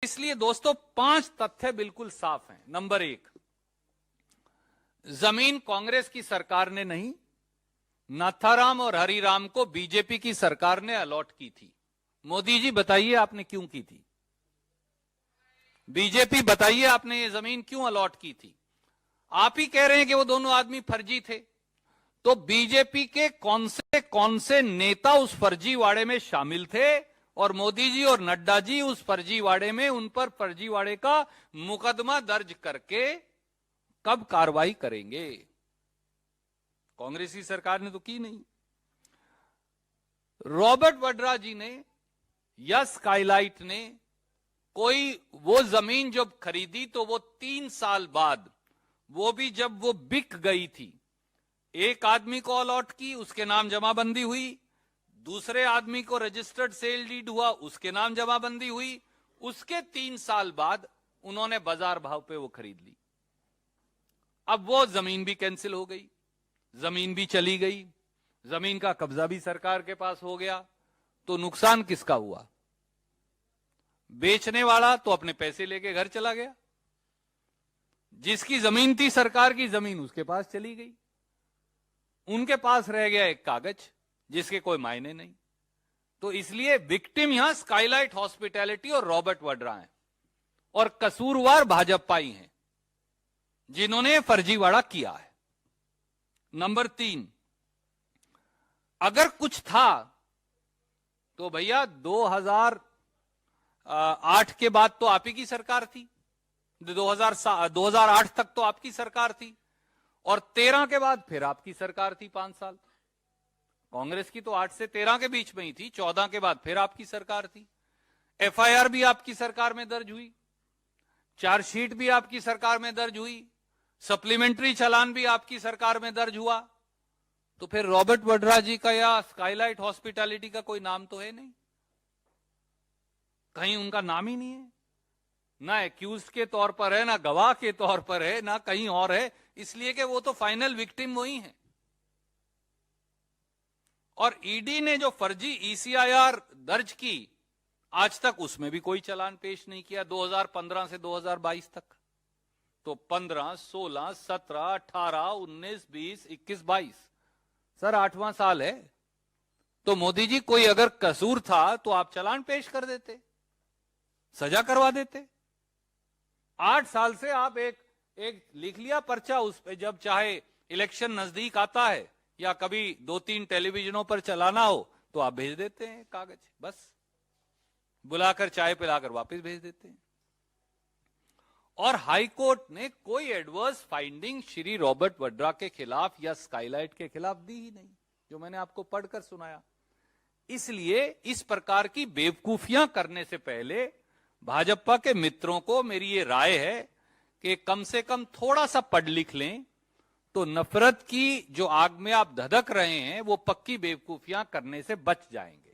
इसलिए दोस्तों 5 तथ्य बिल्कुल साफ हैं। नंबर 1, जमीन कांग्रेस की सरकार ने नहीं, नाथाराम और हरिराम को बीजेपी की सरकार ने अलॉट की थी। मोदी जी बताइए आपने क्यों की थी? बीजेपी बताइए आपने ये जमीन क्यों अलॉट की थी? आप ही कह रहे हैं कि वो दोनों आदमी फर्जी थे, तो बीजेपी के कौन से नेता उस फर्जीवाड़े में शामिल थे और मोदी जी और नड्डा जी उस फर्जीवाड़े में उन पर फर्जीवाड़े का मुकदमा दर्ज करके कब कार्रवाई करेंगे? कांग्रेसी सरकार ने तो की नहीं। रॉबर्ट वड्रा जी ने या स्काईलाइट ने कोई वो जमीन जब खरीदी तो वो 3 साल बाद, वो भी जब वो बिक गई थी, एक आदमी को अलॉट की, उसके नाम जमाबंदी हुई, दूसरे आदमी को रजिस्टर्ड सेल डीड हुआ, उसके नाम जमाबंदी हुई, उसके 3 साल बाद उन्होंने बाजार भाव पे वो खरीद ली। अब वो जमीन भी कैंसिल हो गई, जमीन भी चली गई, जमीन का कब्जा भी सरकार के पास हो गया, तो नुकसान किसका हुआ? बेचने वाला तो अपने पैसे लेके घर चला गया, जिसकी जमीन थी सरकार की जमीन उसके पास चली गई, उनके पास रह गया एक कागज जिसके कोई मायने नहीं। तो इसलिए विक्टिम यहां स्काईलाइट हॉस्पिटैलिटी और रॉबर्ट वड्रा हैं और कसूरवार भाजपाई हैं जिन्होंने फर्जीवाड़ा किया है। नंबर 3, अगर कुछ था तो भैया 2008 के बाद तो आप ही की सरकार थी, 2008 तक तो आपकी सरकार थी और 13 के बाद फिर आपकी सरकार थी 5 साल। कांग्रेस की तो 8 से 13 के बीच में ही थी, 14 के बाद फिर आपकी सरकार थी। एफआईआर भी आपकी सरकार में दर्ज हुई, चार्जशीट भी आपकी सरकार में दर्ज हुई, सप्लीमेंट्री चालान भी आपकी सरकार में दर्ज हुआ। तो फिर रॉबर्ट वड्रा जी का या स्काईलाइट हॉस्पिटैलिटी का कोई नाम तो है नहीं, कहीं उनका नाम ही नहीं है, ना एक्यूज के तौर पर है, ना गवाह के तौर पर है, ना कहीं और है, इसलिए कि वो तो फाइनल विक्टिम वही है। और ईडी ने जो फर्जी ईसीआईआर दर्ज की, आज तक उसमें भी कोई चालान पेश नहीं किया, 2015 से 2022 तक। तो 15, 16, 17, 18, 19, 20, 21, 22, सर 8वां साल है। तो मोदी जी कोई अगर कसूर था तो आप चालान पेश कर देते, सजा करवा देते। 8 साल से आप एक लिख लिया पर्चा, उस पे जब चाहे इलेक्शन नजदीक आता है या कभी 2-3 टेलीविजनों पर चलाना हो तो आप भेज देते हैं कागज, बस बुलाकर चाय पिलाकर वापस भेज देते हैं। और हाई कोर्ट ने कोई adverse finding Shri Robert Vadra के खिलाफ या स्काईलाइट के खिलाफ दी ही नहीं, जो मैंने आपको पढ़कर सुनाया। इसलिए इस प्रकार की बेवकूफियां करने से पहले भाजपा के मित्रों को मेरी ये राय है कि कम से कम थोड़ा सा पढ़ लिख लें, तो नफरत की जो आग में आप धधक रहे हैं वो पक्की बेवकूफियां करने से बच जाएंगे।